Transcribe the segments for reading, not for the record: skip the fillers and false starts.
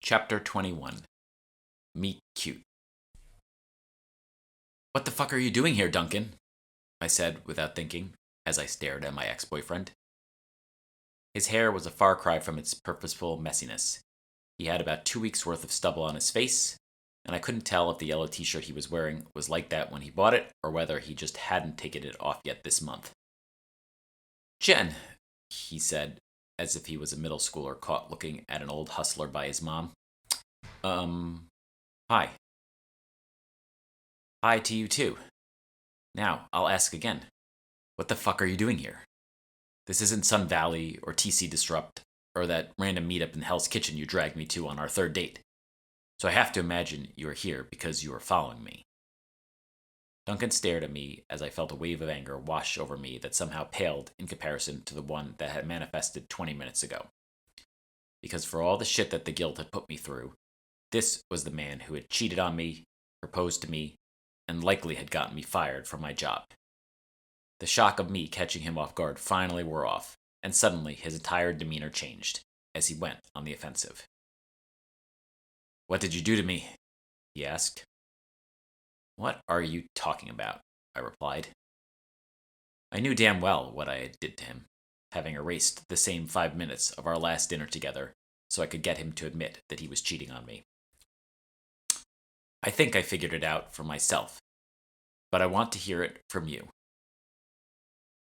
Chapter 21. Meet Cute. "What the fuck are you doing here, Duncan?" I said without thinking, as I stared at my ex-boyfriend. His hair was a far cry from its purposeful messiness. He had about 2 weeks' worth of stubble on his face, and I couldn't tell if the yellow t-shirt he was wearing was like that when he bought it, or whether he just hadn't taken it off yet this month. "Jen," he said, as if he was a middle schooler caught looking at an old hustler by his mom. Hi. Hi to you too. Now, I'll ask again. What the fuck are you doing here? This isn't Sun Valley or TC Disrupt or that random meetup in Hell's Kitchen you dragged me to on our third date. So I have to imagine you are here because you are following me." Duncan stared at me as I felt a wave of anger wash over me that somehow paled in comparison to the one that had manifested 20 minutes ago. Because for all the shit that the guild had put me through, this was the man who had cheated on me, proposed to me, and likely had gotten me fired from my job. The shock of me catching him off guard finally wore off, and suddenly his entire demeanor changed as he went on the offensive. "What did you do to me?" he asked. "What are you talking about?" I replied. I knew damn well what I did to him, having erased the same 5 minutes of our last dinner together so I could get him to admit that he was cheating on me. "I think I figured it out for myself, but I want to hear it from you."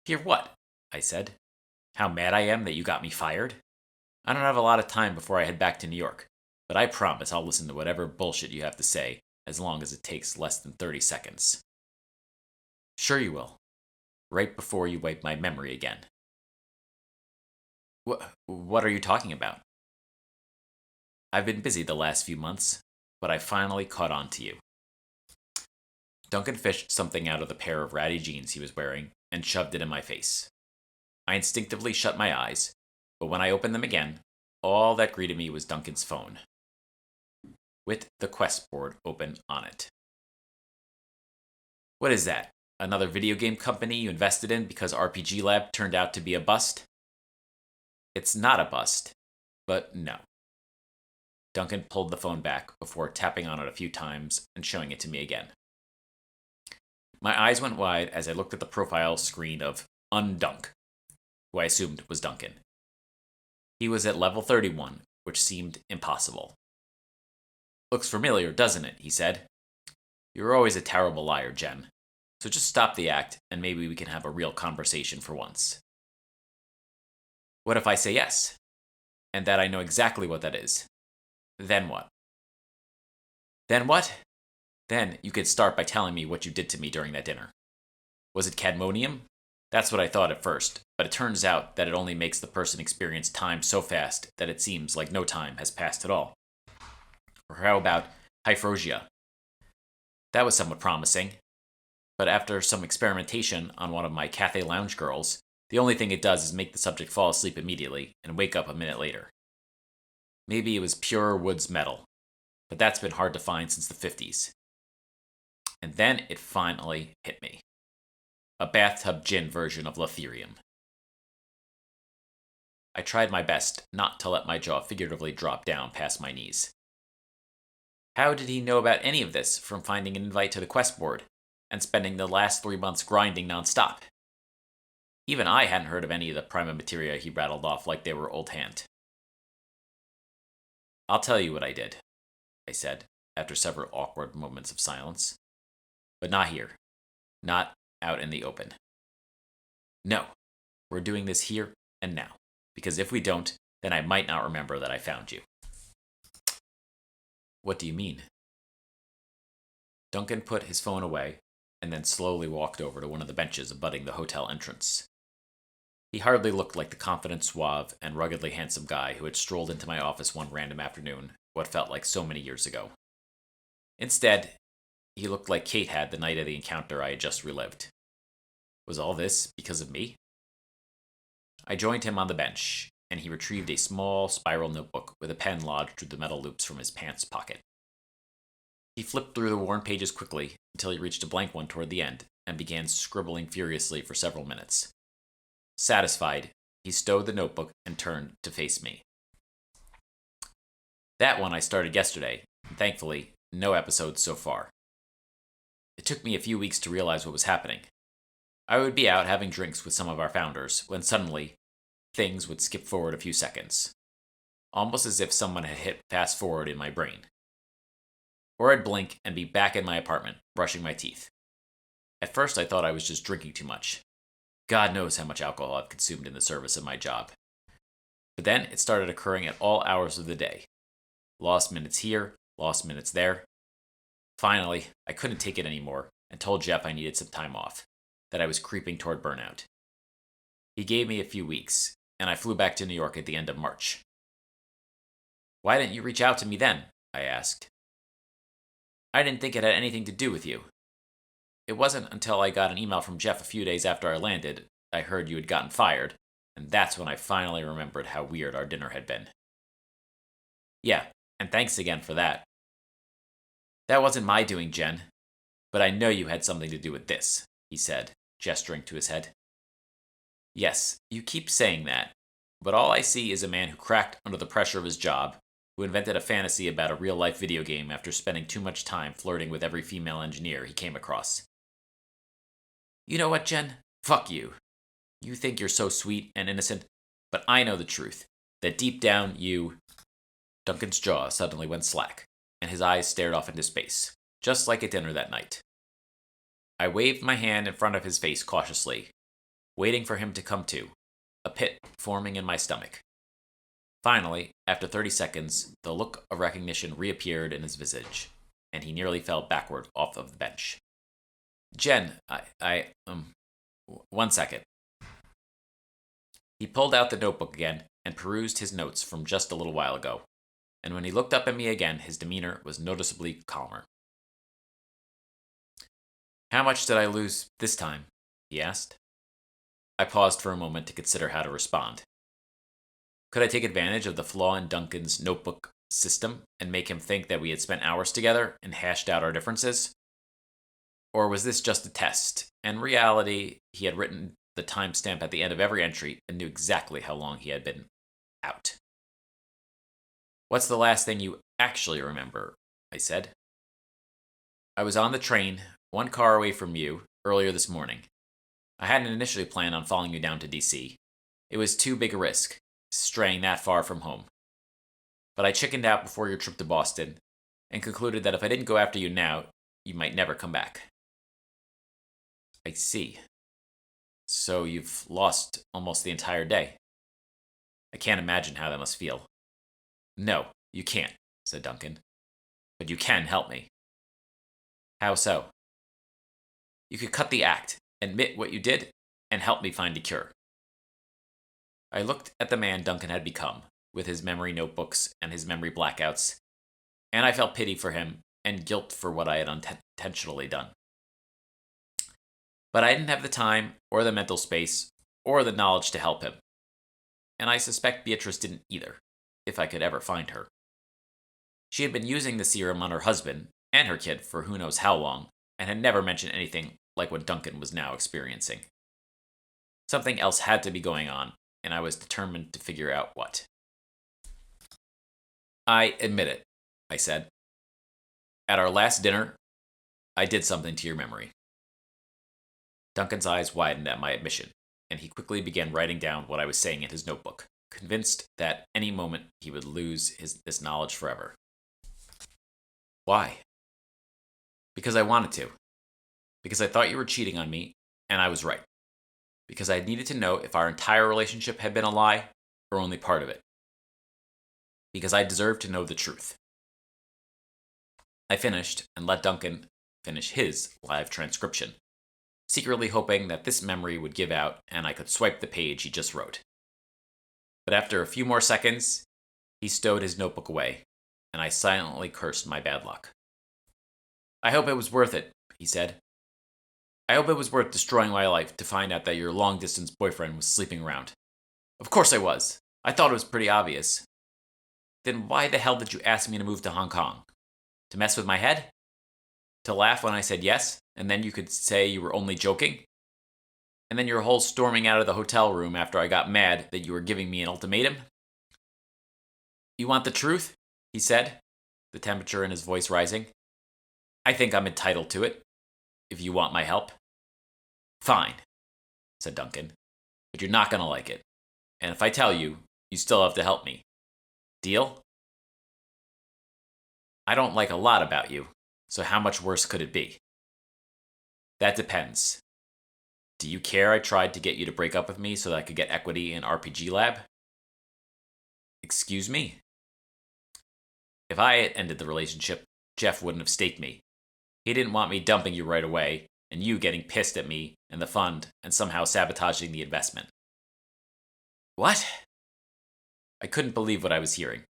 "Hear what?" I said. "How mad I am that you got me fired? I don't have a lot of time before I head back to New York, but I promise I'll listen to whatever bullshit you have to say as long as it takes less than 30 seconds. "Sure you will. Right before you wipe my memory again." What are you talking about?" "I've been busy the last few months, but I finally caught on to you." Duncan fished something out of the pair of ratty jeans he was wearing and shoved it in my face. I instinctively shut my eyes, but when I opened them again, all that greeted me was Duncan's phone, with the quest board open on it. "What is that? Another video game company you invested in because RPG Lab turned out to be a bust?" "It's not a bust, but no." Duncan pulled the phone back before tapping on it a few times and showing it to me again. My eyes went wide as I looked at the profile screen of Undunk, who I assumed was Duncan. He was at level 31, which seemed impossible. "Looks familiar, doesn't it?" he said. "You're always a terrible liar, Jen. So just stop the act, and maybe we can have a real conversation for once." "What if I say yes? And that I know exactly what that is? Then what?" "Then what? Then you could start by telling me what you did to me during that dinner. Was it cadmonium? That's what I thought at first, but it turns out that it only makes the person experience time so fast that it seems like no time has passed at all. Or how about hyphrosia? That was somewhat promising, but after some experimentation on one of my cafe lounge girls, the only thing it does is make the subject fall asleep immediately and wake up a minute later. Maybe it was pure woods metal, but that's been hard to find since the 50s. And then it finally hit me. A bathtub gin version of Letherium. I tried my best not to let my jaw figuratively drop down past my knees. How did he know about any of this from finding an invite to the quest board and spending the last 3 months grinding nonstop? Even I hadn't heard of any of the prima materia he rattled off like they were old hand. "I'll tell you what I did," I said, after several awkward moments of silence. "But not here. Not out in the open. No, we're doing this here and now, because if we don't, then I might not remember that I found you." "What do you mean?" Duncan put his phone away and then slowly walked over to one of the benches abutting the hotel entrance. He hardly looked like the confident, suave, and ruggedly handsome guy who had strolled into my office one random afternoon, what felt like so many years ago. Instead, he looked like Kate had the night of the encounter I had just relived. Was all this because of me? I joined him on the bench, and he retrieved a small spiral notebook with a pen lodged through the metal loops from his pants pocket. He flipped through the worn pages quickly until he reached a blank one toward the end and began scribbling furiously for several minutes. Satisfied, he stowed the notebook and turned to face me. That one I started yesterday, and thankfully, no episodes so far. It took me a few weeks to realize what was happening. I would be out having drinks with some of our founders when suddenly, things would skip forward a few seconds, almost as if someone had hit fast forward in my brain. Or I'd blink and be back in my apartment, brushing my teeth. At first I thought I was just drinking too much. God knows how much alcohol I've consumed in the service of my job. But then it started occurring at all hours of the day. Lost minutes here, lost minutes there. Finally, I couldn't take it anymore and told Jeff I needed some time off, that I was creeping toward burnout. He gave me a few weeks, and I flew back to New York at the end of March. Why didn't you reach out to me then? I asked. I didn't think it had anything to do with you. It wasn't until I got an email from Jeff a few days after I landed I heard you had gotten fired, and that's when I finally remembered how weird our dinner had been. Yeah, and thanks again for that. That wasn't my doing, Jen, but I know you had something to do with this, he said, gesturing to his head. Yes, you keep saying that, but all I see is a man who cracked under the pressure of his job, who invented a fantasy about a real-life video game after spending too much time flirting with every female engineer he came across. You know what, Jen? Fuck you. You think you're so sweet and innocent, but I know the truth, that deep down you... Duncan's jaw suddenly went slack, and his eyes stared off into space, just like at dinner that night. I waved my hand in front of his face cautiously, waiting for him to come to, a pit forming in my stomach. Finally, after 30 seconds, the look of recognition reappeared in his visage, and he nearly fell backward off of the bench. Jen, one second. He pulled out the notebook again and perused his notes from just a little while ago, and when he looked up at me again, his demeanor was noticeably calmer. How much did I lose this time? He asked. I paused for a moment to consider how to respond. Could I take advantage of the flaw in Duncan's notebook system and make him think that we had spent hours together and hashed out our differences? Or was this just a test? In reality, he had written the timestamp at the end of every entry and knew exactly how long he had been out. What's the last thing you actually remember? I said. I was on the train, one car away from you, earlier this morning. I hadn't initially planned on following you down to DC. It was too big a risk, straying that far from home. But I chickened out before your trip to Boston and concluded that if I didn't go after you now, you might never come back. I see. So you've lost almost the entire day. I can't imagine how that must feel. No, you can't, said Duncan. But you can help me. How so? You could cut the act, admit what you did, and help me find a cure. I looked at the man Duncan had become, with his memory notebooks and his memory blackouts, and I felt pity for him and guilt for what I had unintentionally done. But I didn't have the time, or the mental space, or the knowledge to help him. And I suspect Beatrice didn't either, if I could ever find her. She had been using the serum on her husband and her kid for who knows how long, and had never mentioned anything like what Duncan was now experiencing. Something else had to be going on, and I was determined to figure out what. I admit it, I said. At our last dinner, I did something to your memory. Duncan's eyes widened at my admission, and he quickly began writing down what I was saying in his notebook, convinced that any moment he would lose this knowledge forever. Why? Because I wanted to. Because I thought you were cheating on me, and I was right. Because I needed to know if our entire relationship had been a lie, or only part of it. Because I deserved to know the truth. I finished and let Duncan finish his live transcription, secretly hoping that this memory would give out and I could swipe the page he just wrote. But after a few more seconds, he stowed his notebook away, and I silently cursed my bad luck. I hope it was worth it, he said. I hope it was worth destroying my life to find out that your long-distance boyfriend was sleeping around. Of course I was. I thought it was pretty obvious. Then why the hell did you ask me to move to Hong Kong? To mess with my head? To laugh when I said yes, and then you could say you were only joking? And then your whole storming out of the hotel room after I got mad that you were giving me an ultimatum? You want the truth? he said, the temperature in his voice rising. I think I'm entitled to it, if you want my help. Fine, said Duncan, but you're not going to like it. And if I tell you, you still have to help me. Deal? I don't like a lot about you, so how much worse could it be? That depends. Do you care I tried to get you to break up with me so that I could get equity in RPG Lab? Excuse me? If I had ended the relationship, Jeff wouldn't have staked me. He didn't want me dumping you right away, and you getting pissed at me and the fund and somehow sabotaging the investment. What? I couldn't believe what I was hearing.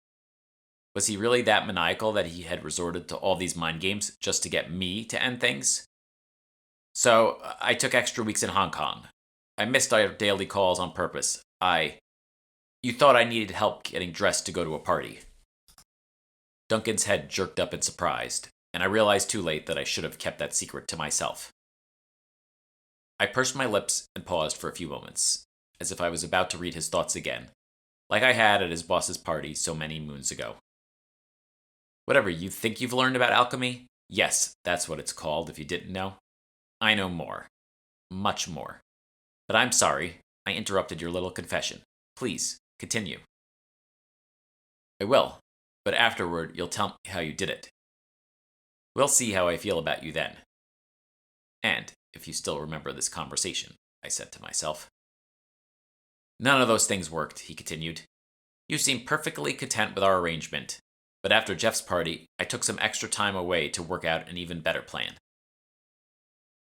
Was he really that maniacal that he had resorted to all these mind games just to get me to end things? So, I took extra weeks in Hong Kong. I missed our daily calls on purpose. You thought I needed help getting dressed to go to a party. Duncan's head jerked up in surprise, and I realized too late that I should have kept that secret to myself. I pursed my lips and paused for a few moments, as if I was about to read his thoughts again, like I had at his boss's party so many moons ago. Whatever you think you've learned about alchemy, yes, that's what it's called if you didn't know. I know more. Much more. But I'm sorry, I interrupted your little confession. Please, continue. I will, but afterward you'll tell me how you did it. We'll see how I feel about you then. And if you still remember this conversation, I said to myself. None of those things worked, he continued. You seemed perfectly content with our arrangement, but after Jeff's party, I took some extra time away to work out an even better plan.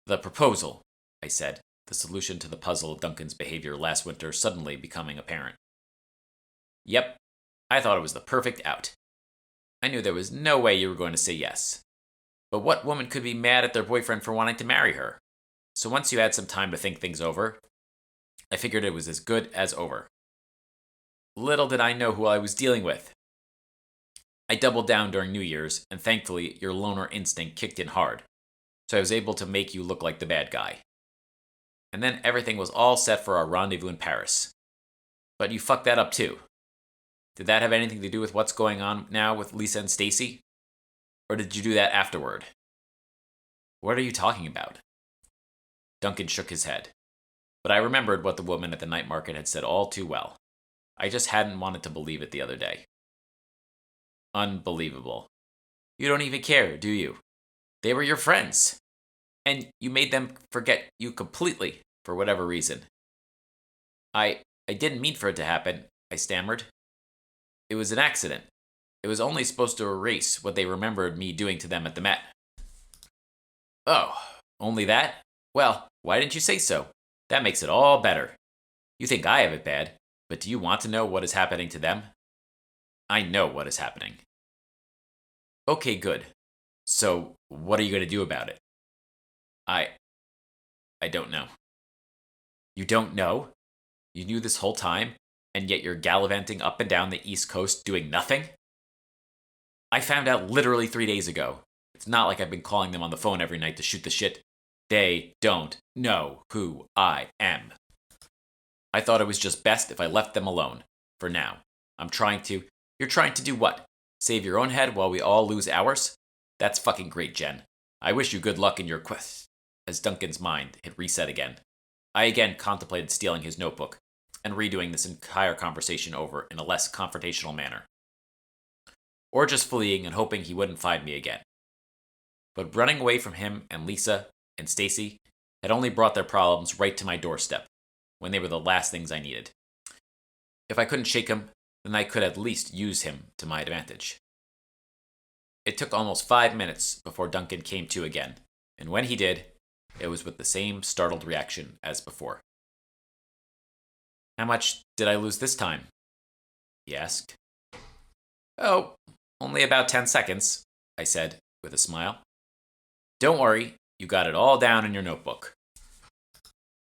The proposal, I said, the solution to the puzzle of Duncan's behavior last winter suddenly becoming apparent. Yep, I thought it was the perfect out. I knew there was no way you were going to say yes. But what woman could be mad at their boyfriend for wanting to marry her? So once you had some time to think things over, I figured it was as good as over. Little did I know who I was dealing with. I doubled down during New Year's, and thankfully your loner instinct kicked in hard, so I was able to make you look like the bad guy. And then everything was all set for our rendezvous in Paris. But you fucked that up too. Did that have anything to do with what's going on now with Lisa and Stacy? Or did you do that afterward? What are you talking about? Duncan shook his head. But I remembered what the woman at the night market had said all too well. I just hadn't wanted to believe it the other day. Unbelievable. You don't even care, do you? They were your friends. And you made them forget you completely, for whatever reason. I didn't mean for it to happen, I stammered. It was an accident. It was only supposed to erase what they remembered me doing to them at the Met. Oh, only that? Well, why didn't you say so? That makes it all better. You think I have it bad, but do you want to know what is happening to them? I know what is happening. Okay, good. So, what are you going to do about it? I don't know. You don't know? You knew this whole time, and yet you're gallivanting up and down the East Coast doing nothing? I found out literally 3 days ago. It's not like I've been calling them on the phone every night to shoot the shit. They don't know who I am. I thought it was just best if I left them alone. For now. You're trying to do what? Save your own head while we all lose ours? That's fucking great, Jen. I wish you good luck in your quest. As Duncan's mind hit reset again, I again contemplated stealing his notebook and redoing this entire conversation over in a less confrontational manner. Or just fleeing and hoping he wouldn't find me again. But running away from him and Lisa and Stacy had only brought their problems right to my doorstep, when they were the last things I needed. If I couldn't shake him, then I could at least use him to my advantage. It took almost 5 minutes before Duncan came to again, and when he did, it was with the same startled reaction as before. How much did I lose this time? He asked. Oh, only about 10 seconds, I said, with a smile. Don't worry, you got it all down in your notebook.